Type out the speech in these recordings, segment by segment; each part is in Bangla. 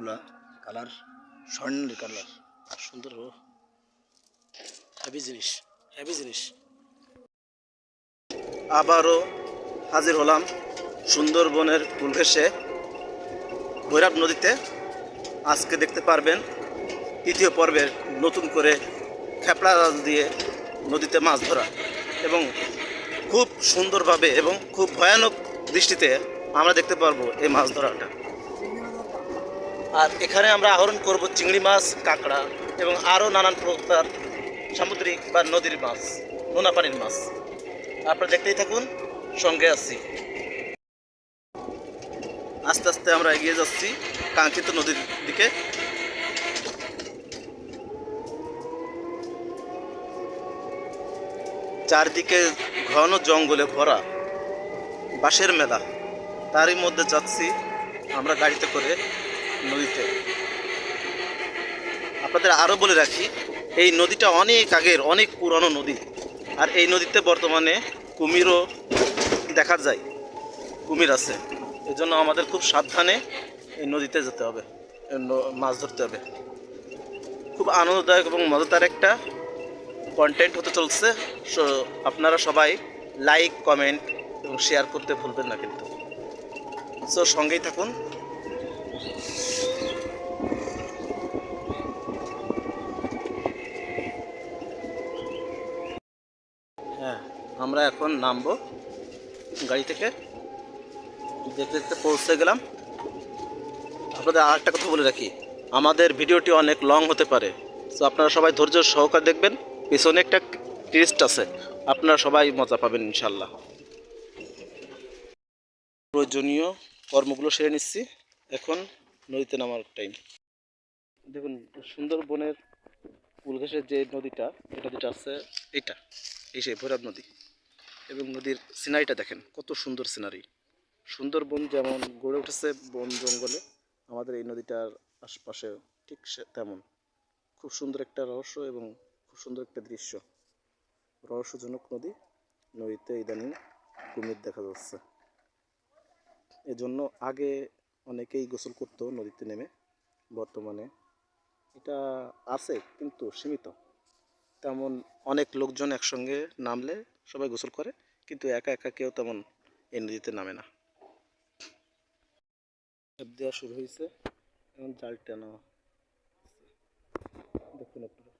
মাছগুলা কালার স্বর্ণের কালার, আর সুন্দর হেভি জিনিস, হেভি জিনিস। আবারও হাজির হলাম সুন্দরবনের কুল ঘেঁষে ভৈরব নদীতে। আজকে দেখতে পারবেন তৃতীয় পর্বের নতুন করে খেপড়া জাল দিয়ে নদীতে মাছ ধরা, এবং খুব সুন্দরভাবে এবং খুব ভয়ানক দৃষ্টিতে আমরা দেখতে পারবো এই মাছ ধরাটা। আর এখানে আমরা আহরণ করব চিংড়ি মাছ, কাঁকড়া এবং আরও নানান প্রকার সামুদ্রিক বা নদীর মাছ, নোনা পানির মাছ। আপনারা দেখতেই থাকুন, সঙ্গে আছি। আস্তে আস্তে আমরা এগিয়ে যাচ্ছি কাঙ্ক্ষিত নদীর দিকে। চারদিকে ঘন জঙ্গলে ভরা, বাঁশের মেলা, তারই মধ্যে যাচ্ছি আমরা গাড়িতে করে নদীতে। আপনাদের আরও বলে রাখি, এই নদীটা অনেক আগের, অনেক পুরনো নদী। আর এই নদীতে বর্তমানে কুমিরও দেখা যায়, কুমির আছে। এই জন্য আমাদের খুব সাবধানে এই নদীতে যেতে হবে, মাছ ধরতে হবে। খুব আনন্দদায়ক এবং মজাদার একটা কন্টেন্ট হতে চলছে। আপনারা সবাই লাইক, কমেন্ট এবং শেয়ার করতে ভুলবেন না কিন্তু। সো সঙ্গেই থাকুন। হ্যাঁ, আমরা এখন নামবো গাড়ি থেকে, দেখতে দেখতে পৌঁছে গেলাম। আপনাদের আর একটা কথা বলে রাখি, আমাদের ভিডিওটি অনেক লং হতে পারে, তো আপনারা সবাই ধৈর্য সহকারে দেখবেন। পিছনে একটা টুইস্ট আছে, আপনারা সবাই মজা পাবেন ইনশাল্লাহ। প্রয়োজনীয় কর্মগুলো সেরে নিচ্ছি, এখন নদীতে নামার টাইম। দেখুন, সুন্দরবনের কুল ঘেঁষের যে নদীটা, এই নদীটা আছে এইটা, এই সেই ভৈরব নদী। এবং নদীর সিনারিটা দেখেন, কত সুন্দর সিনারি। সুন্দরবন যেমন গড়ে উঠেছে বন জঙ্গলে, আমাদের এই নদীটার আশপাশে ঠিক তেমন। খুব সুন্দর একটা রহস্য এবং খুব সুন্দর একটা দৃশ্য, রহস্যজনক নদী। নদীতে ইদানিং কুমির দেখা যাচ্ছে। এজন্য আগে অনেকেই গোসল করতো নদীতে নেমে, বর্তমানে এটা আছে কিন্তু সীমিত। তেমন অনেক লোকজন একসঙ্গে নামলে সবাই গোসল করে, কিন্তু একা একা কেউ তেমন এই নদীতে নামে না। দেওয়া শুরু হয়েছে, এখন জাল টানা দেখুন আপনারা।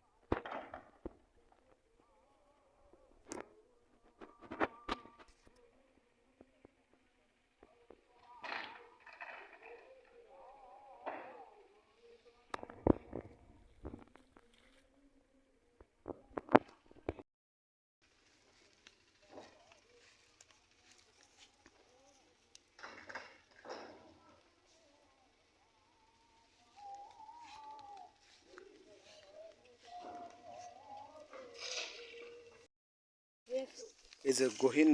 এই যে গহীন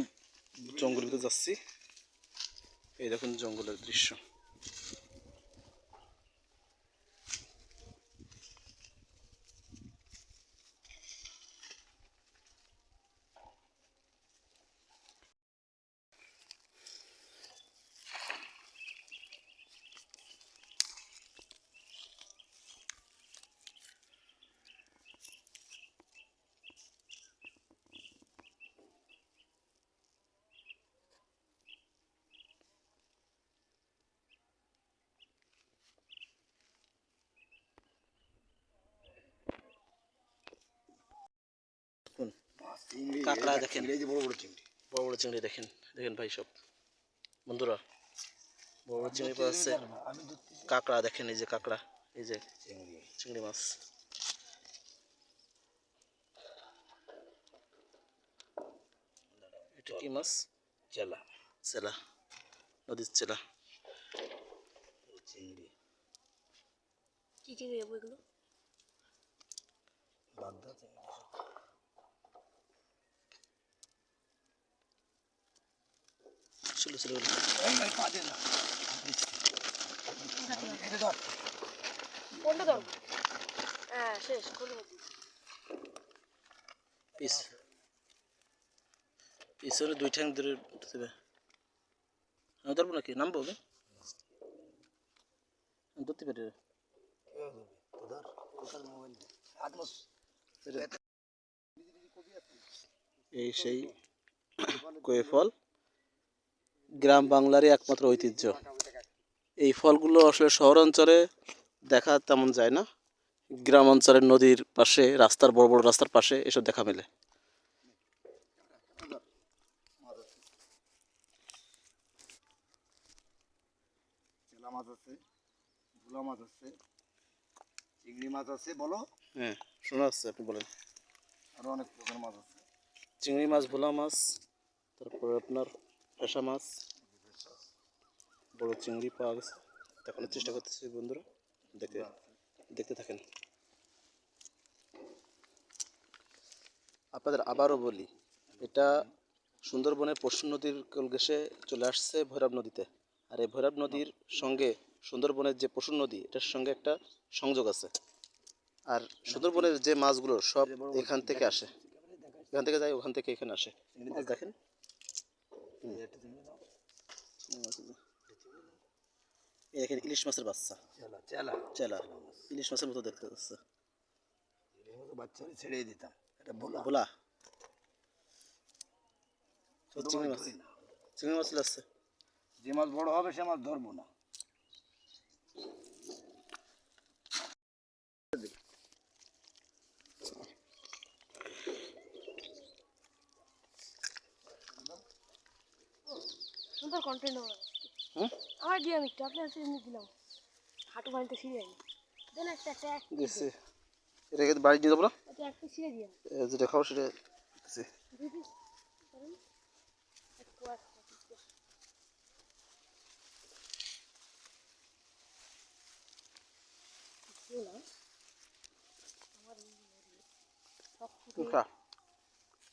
জঙ্গলের ভিতরে যাচ্ছি, এই দেখুন জঙ্গলের দৃশ্য। কাঁকড়া দেখেন, বড় বড় চিংড়ি, বড় বড় চিংড়ি দেখেন, দেখেন ভাই সব বন্ধুরা, বড় বড় চিংড়ি পাওয়া যাচ্ছে। কাঁকড়া দেখেন, এই যে কাঁকড়া, এই যে চিংড়ি মাছ। এটা কি মাছ? চেলা, চেলা, নদীর চেলা চিংড়ি। কি চিংড়ি এগুলো? বাগদা চিংড়ি। ছিল ছিল পিছনে দুই ঠ্যাং ধরে দেবে, ধরবো নাকি? নামবো? ধরতে পারি রে। এই সেই কয়ে ফল, গ্রাম বাংলারই একমাত্র ঐতিহ্য। এই ফলগুলো আসলে শহর অঞ্চলে দেখা তেমন যায় না, গ্রাম অঞ্চলের নদীর পাশে, রাস্তার বড় বড় রাস্তার পাশে এসব দেখা মেলে। চেলা মাছ আছে, ভোলা মাছ আছে, চিংড়ি মাছ আছে, বলো হ্যাঁ, শোনা যাচ্ছে, আপনি বলেন। আরো অনেক প্রকার মাছ আছে। চিংড়ি মাছ, ভোলা মাছ, তারপরে আপনার ফেসা মাছ, বড় চিংড়ি পাওয়া গেছে। দেখানোর চেষ্টা করতেছি বন্ধুরা, দেখে দেখতে থাকেন। আপনাদের আবারও বলি, এটা সুন্দরবনের পশ্চিম নদীর কোল ঘেঁষে চলে আসছে ভৈরব নদীতে। আর এই ভৈরব নদীর সঙ্গে সুন্দরবনের যে পশুর নদী, এটার সঙ্গে একটা সংযোগ আছে। আর সুন্দরবনের যে মাছগুলো সব এখান থেকে আসে, এখান থেকে যায়, ওখান থেকে এখানে আসে। মাছ দেখেন, এই দেখেন ইলিশ মাছের বাচ্চা, চেলা চেলা, ইলিশ মাছের মতো দেখতে যাচ্ছে। বাচ্চা ছেড়ে দিতাম, এটা ভোলা। ভোলা, ছোট চিংড়ি মাছ মাছ, ধরি না। চিংড়ি মাছ আসছে। যে মাছ বড় হবে সে মাছ ধরবো না। সুন্দর কন্টেন্ট হবে। হুম, আমার দিয়ে আমি একটু আপনার এমনি দিলাম, হাঁটু বানিতে ছিঁড়ে আনি দেন একটা দিচ্ছি। এটা কিন্তু বাড়ি দিয়ে দেবো না, একটা একটা ছিঁড়ে দিয়া যেটা খাবো সেটা দিচ্ছি। দিদি করেন একটু না আমার খা।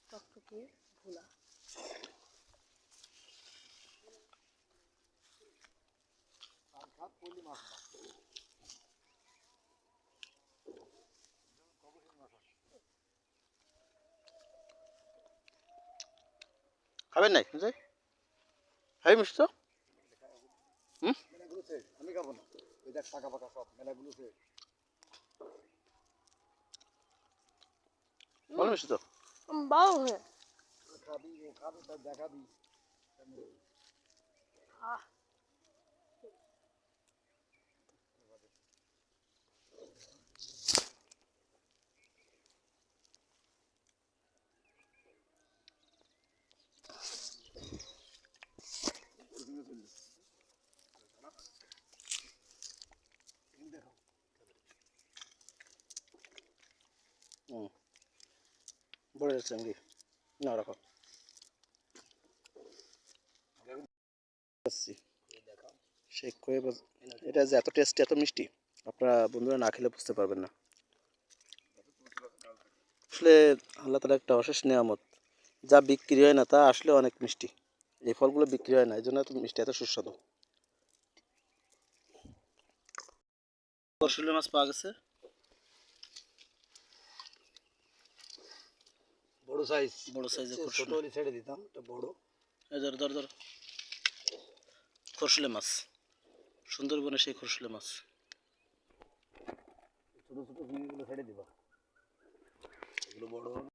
টকটকে ভোলা খাবেন নাই বুঝলি, খাবি মিষ্টি তো? হুম, মেলাগুলো শেষ, আমি খাবো না। ওই দেখ টাকা ফাঁকা সব মেলাগুলো শেষ। ভালো মিষ্টি তো। বাও হয়ে খাবি, ও খাবে, তার দেখাবি। আহ হুম, বড় চিংড়ি না রাখো। সেই কয়ে এটা যে এত টেস্টি, এত মিষ্টি, আপনারা বন্ধুরা না খেলে বুঝতে পারবেন না। আসলে আল্লাহ তালা একটা অশেষ নিয়ামত, যা বিক্রি হয় না তা আসলে অনেক মিষ্টি। এই ফলগুলো বিক্রি হয় না, এই জন্য এত মিষ্টি, এত সুস্বাদু। কষলে মাছ পাওয়া গেছে, বড় সাইজ, বড় সাইজের ছোট খরশুলে। হলে ছেড়ে দিতাম, এটা বড়। এই ধর ধর ধর, খরশুলে মাছ, সুন্দরবনে সেই খরশুলে মাছ। ছোট ছোট চিংড়িগুলো ছেড়ে দিবা, এগুলো বড় হবে।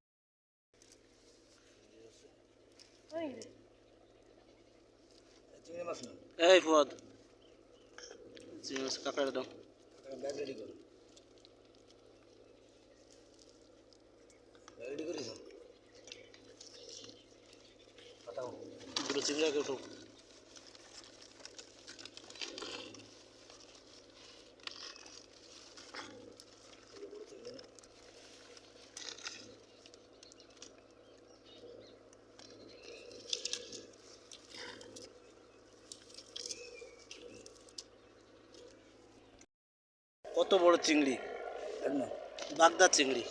চিংড়ি মাছ না, এই ফুয়াদ, চিংড়ি মাছ কাঁকড়া দাও। ব্যাগ রেডি করো, ব্যাগ রেডি করিস। পাঠাও। দুটো চিংড়ি আগে উঠো। কত বড় চিংড়ি, একদম বাগদা চিংড়ি।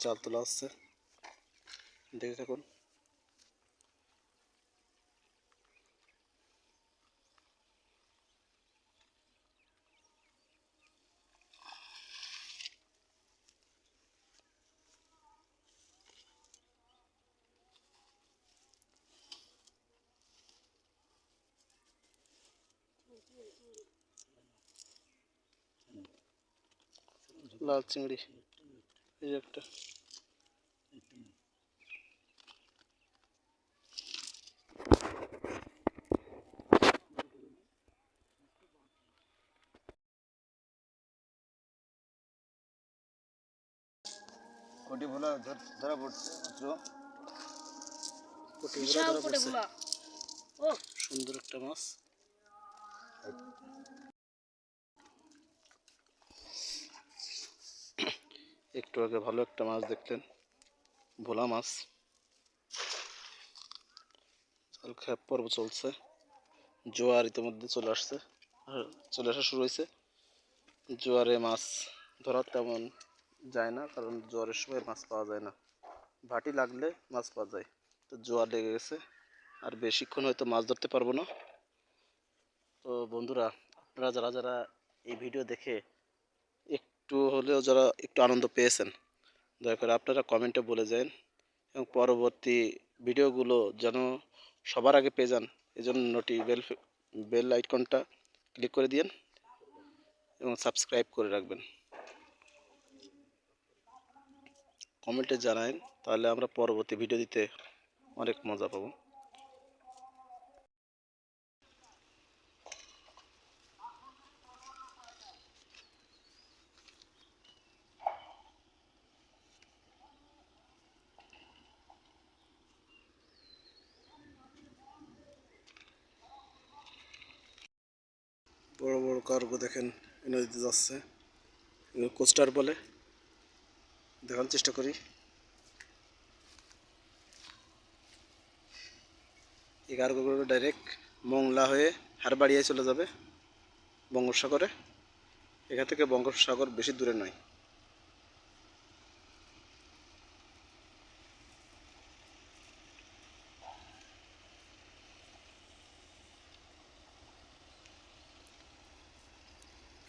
জাল তোলা হচ্ছে, দেখে থাকুন। লাল চিংড়ি, এই যে একটা। কোটি ভোলা ধরা পড়ছে মাত্র। পুঁটিগুলো বিশাল ধরা পটে পড়ছে। গুলা। ও সুন্দর একটা মাছ। একটু আগে ভালো একটা মাছ দেখলেন, ভোলা মাছ। জাল খাওয়া পর্ব চলছে, জোয়ার ইতিমধ্যে চলে আসছে, চলে আসা শুরু হয়েছে। জোয়ারে মাছ ধরা তেমন যায় না, কারণ জোয়ারের সময় মাছ পাওয়া যায় না। ভাটি লাগলে মাছ পাওয়া যায়, তো জোয়ার লেগে গেছে, আর বেশিক্ষণ হয়তো মাছ ধরতে পারবো না। তো বন্ধুরা, আপনারা যারা যারা এই ভিডিও দেখে একটু হলেও যারা একটু আনন্দ পেয়েছেন, দয়া করে আপনারা কমেন্টে বলে যান, এবং পরবর্তী ভিডিওগুলো যেন সবার আগে পেয়ে যান, এই জন্য বেল আইকনটা ক্লিক করে দিন এবং সাবস্ক্রাইব করে রাখবেন। কমেন্টে জানান, তাহলে আমরা পরবর্তী ভিডিও দিতে অনেক মজা পাবো। বড় বড় কার্গো দেখেন এই নদীতে যাচ্ছে, এগুলো কোস্টার বলে। দেখার চেষ্টা করি। এই কার্গোগুলো ডাইরেক্ট মংলা হয়ে হারবাড়িয়ায় চলে যাবে বঙ্গোপসাগরে। এখান থেকে বঙ্গোপসাগর বেশি দূরে নয়।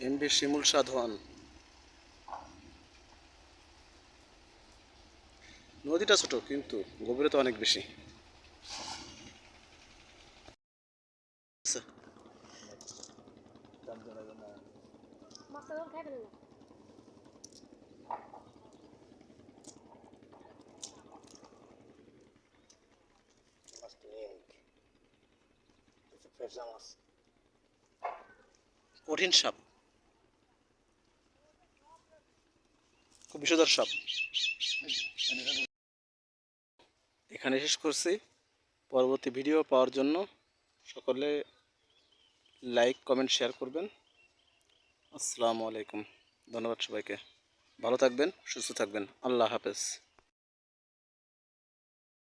এমভি শিমুল সাধওয়ান। নদীটা ছোট কিন্তু গভীরতা অনেক বেশি। আচ্ছা, মাছটা যখন খাই ফেলে না। কঠিন সাপ, খুব বিষধর সাপ। এখানে শেষ করছি। পরবর্তী ভিডিও পাওয়ার জন্য সকলে লাইক কমেন্ট শেয়ার করবেন। আসসালামু আলাইকুম, ধন্যবাদ সবাইকে। ভালো থাকবেন, সুস্থ থাকবেন। আল্লাহ হাফেজ।